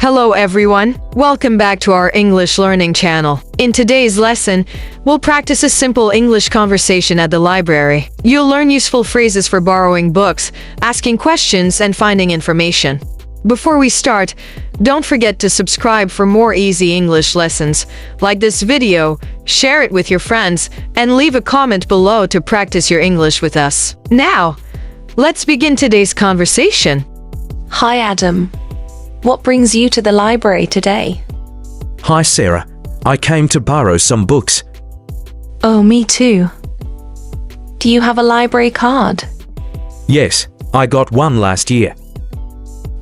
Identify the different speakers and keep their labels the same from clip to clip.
Speaker 1: Hello everyone, welcome back to our English learning channel. In today's lesson, we'll practice a simple English conversation at the library. You'll learn useful phrases for borrowing books, asking questions, and finding information. Before we start, don't forget to subscribe for more easy English lessons. Like this video, share it with your friends, and leave a comment below to practice your English with us. Now, let's begin today's conversation.
Speaker 2: Hi Adam. What brings you to the library today?
Speaker 3: Hi Sarah, I came to borrow some books.
Speaker 2: Oh, me too. Do you have a library card?
Speaker 3: Yes, I got one last year.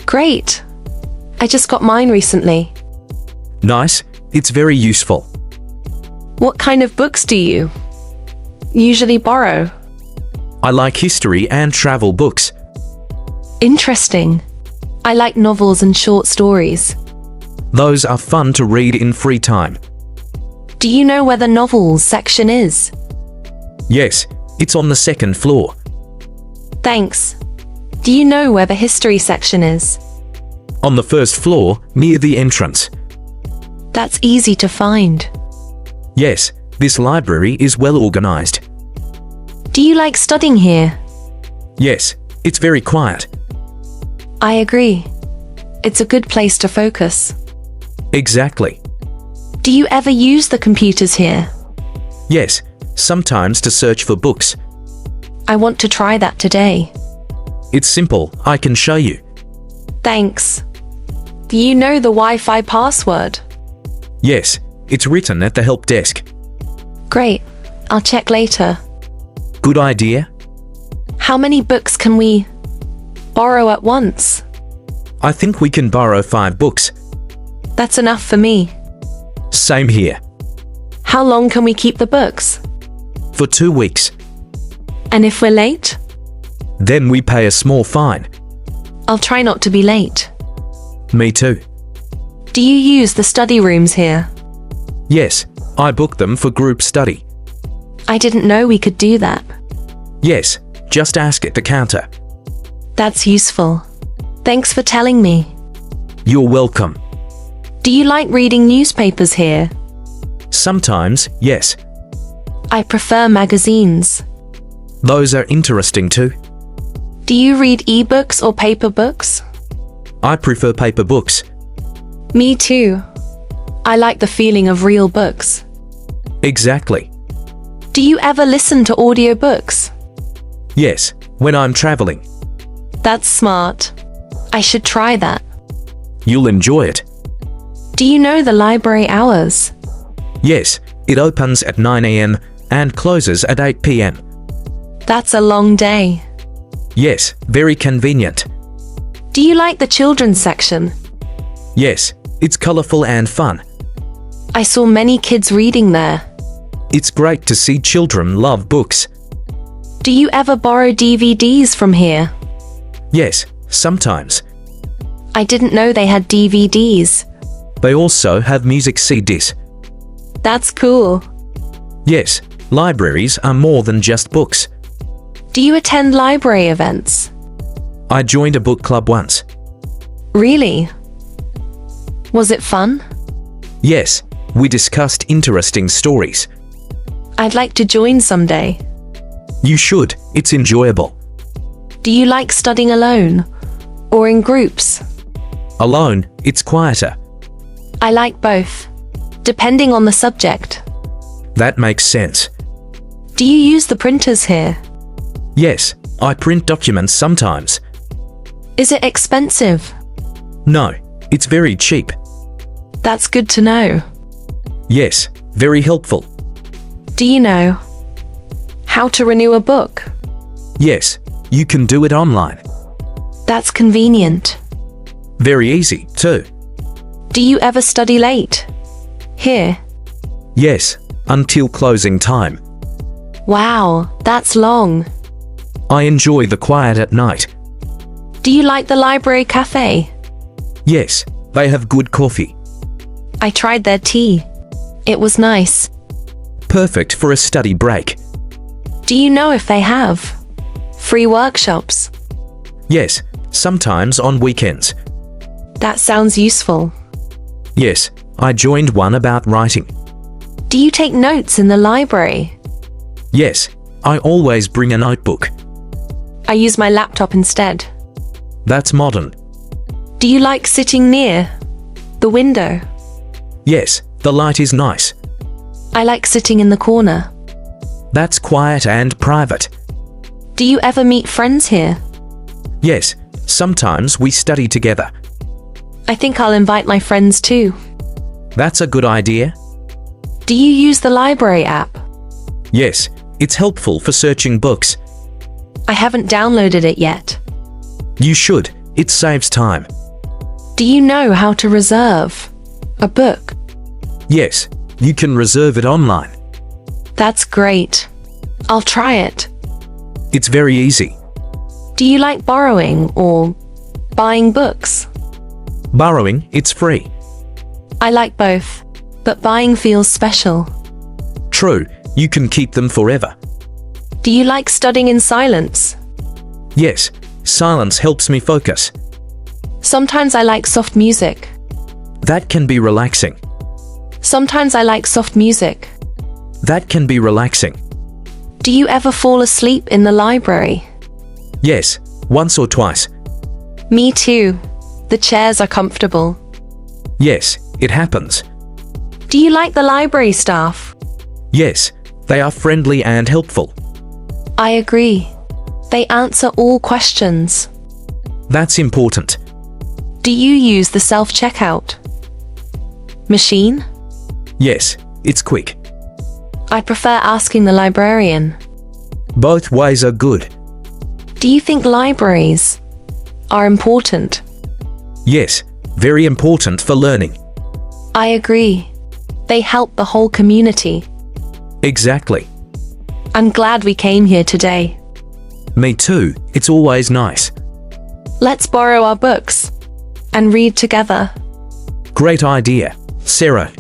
Speaker 2: Great. I just got mine recently.
Speaker 3: Nice, it's very useful.
Speaker 2: What kind of books do you usually borrow?
Speaker 3: I like history and travel books.
Speaker 2: Interesting. I like novels and short stories.
Speaker 3: Those are fun to read in free time.
Speaker 2: Do you know where the novels section is?
Speaker 3: Yes, it's on the second floor.
Speaker 2: Thanks. Do you know where the history section is?
Speaker 3: On the first floor, near the entrance.
Speaker 2: That's easy to find.
Speaker 3: Yes, this library is well organized.
Speaker 2: Do you like studying here?
Speaker 3: Yes, it's very quiet.
Speaker 2: I agree. It's a good place to focus.
Speaker 3: Exactly.
Speaker 2: Do you ever use the computers here?
Speaker 3: Yes, sometimes to search for books.
Speaker 2: I want to try that today.
Speaker 3: It's simple, I can show you.
Speaker 2: Thanks. Do you know the Wi-Fi password?
Speaker 3: Yes, it's written at the help desk.
Speaker 2: Great. I'll check later.
Speaker 3: Good idea.
Speaker 2: How many books can we borrow at once?
Speaker 3: I think we can borrow 5 books.
Speaker 2: That's enough for me.
Speaker 3: Same here.
Speaker 2: How long can we keep the books?
Speaker 3: For 2 weeks.
Speaker 2: And if we're late?
Speaker 3: Then we pay a small fine.
Speaker 2: I'll try not to be late.
Speaker 3: Me too.
Speaker 2: Do you use the study rooms here?
Speaker 3: Yes, I booked them for group study.
Speaker 2: I didn't know we could do that.
Speaker 3: Yes, just ask at the counter.
Speaker 2: That's useful. Thanks for telling me.
Speaker 3: You're welcome.
Speaker 2: Do you like reading newspapers here?
Speaker 3: Sometimes, yes.
Speaker 2: I prefer magazines.
Speaker 3: Those are interesting too.
Speaker 2: Do you read ebooks or paper books?
Speaker 3: I prefer paper books.
Speaker 2: Me too. I like the feeling of real books.
Speaker 3: Exactly.
Speaker 2: Do you ever listen to audiobooks?
Speaker 3: Yes, when I'm traveling.
Speaker 2: That's smart. I should try that.
Speaker 3: You'll enjoy it.
Speaker 2: Do you know the library hours?
Speaker 3: Yes, it opens at 9 a.m. and closes at 8 p.m.
Speaker 2: That's a long day.
Speaker 3: Yes, very convenient.
Speaker 2: Do you like the children's section?
Speaker 3: Yes, it's colorful and fun.
Speaker 2: I saw many kids reading there.
Speaker 3: It's great to see children love books.
Speaker 2: Do you ever borrow DVDs from here?
Speaker 3: Yes, sometimes.
Speaker 2: I didn't know they had DVDs.
Speaker 3: They also have music CDs.
Speaker 2: That's cool.
Speaker 3: Yes, libraries are more than just books.
Speaker 2: Do you attend library events?
Speaker 3: I joined a book club once.
Speaker 2: Really? Was it fun?
Speaker 3: Yes, we discussed interesting stories.
Speaker 2: I'd like to join someday.
Speaker 3: You should, it's enjoyable.
Speaker 2: Do you like studying alone or in groups?
Speaker 3: Alone, it's quieter.
Speaker 2: I like both, depending on the subject.
Speaker 3: That makes sense.
Speaker 2: Do you use the printers here?
Speaker 3: Yes, I print documents sometimes.
Speaker 2: Is it expensive?
Speaker 3: No, it's very cheap.
Speaker 2: That's good to know.
Speaker 3: Yes, very helpful.
Speaker 2: Do you know how to renew a book?
Speaker 3: Yes, you can do it online.
Speaker 2: That's convenient.
Speaker 3: Very easy, too.
Speaker 2: Do you ever study late? Here?
Speaker 3: Yes, until closing time.
Speaker 2: Wow, that's long.
Speaker 3: I enjoy the quiet at night.
Speaker 2: Do you like the library cafe?
Speaker 3: Yes, they have good coffee.
Speaker 2: I tried their tea. It was nice.
Speaker 3: Perfect for a study break.
Speaker 2: Do you know if they have free workshops?
Speaker 3: Yes, sometimes on weekends.
Speaker 2: That sounds useful.
Speaker 3: Yes, I joined one about writing.
Speaker 2: Do you take notes in the library?
Speaker 3: Yes, I always bring a notebook.
Speaker 2: I use my laptop instead.
Speaker 3: That's modern.
Speaker 2: Do you like sitting near the window?
Speaker 3: Yes, the light is nice.
Speaker 2: I like sitting in the corner.
Speaker 3: That's quiet and private.
Speaker 2: Do you ever meet friends here?
Speaker 3: Yes, sometimes we study together.
Speaker 2: I think I'll invite my friends too.
Speaker 3: That's a good idea.
Speaker 2: Do you use the library app?
Speaker 3: Yes, it's helpful for searching books.
Speaker 2: I haven't downloaded it yet.
Speaker 3: You should, it saves time.
Speaker 2: Do you know how to reserve a book?
Speaker 3: Yes, you can reserve it online.
Speaker 2: That's great. I'll try it.
Speaker 3: It's very easy.
Speaker 2: Do you like borrowing or buying books?
Speaker 3: Borrowing, it's free.
Speaker 2: I like both, but buying feels special.
Speaker 3: True, you can keep them forever.
Speaker 2: Do you like studying in silence?
Speaker 3: Yes, silence helps me focus.
Speaker 2: Sometimes I like soft music.
Speaker 3: That can be relaxing.
Speaker 2: Sometimes I like soft music.
Speaker 3: That can be relaxing.
Speaker 2: Do you ever fall asleep in the library?
Speaker 3: Yes, once or twice.
Speaker 2: Me too. The chairs are comfortable.
Speaker 3: Yes, it happens.
Speaker 2: Do you like the library staff?
Speaker 3: Yes, they are friendly and helpful.
Speaker 2: I agree. They answer all questions.
Speaker 3: That's important.
Speaker 2: Do you use the self-checkout machine?
Speaker 3: Yes, it's quick.
Speaker 2: I prefer asking the librarian.
Speaker 3: Both ways are good.
Speaker 2: Do you think libraries are important?
Speaker 3: Yes, very important for learning.
Speaker 2: I agree. They help the whole community.
Speaker 3: Exactly.
Speaker 2: I'm glad we came here today.
Speaker 3: Me too, it's always nice.
Speaker 2: Let's borrow our books and read together.
Speaker 3: Great idea. Sarah,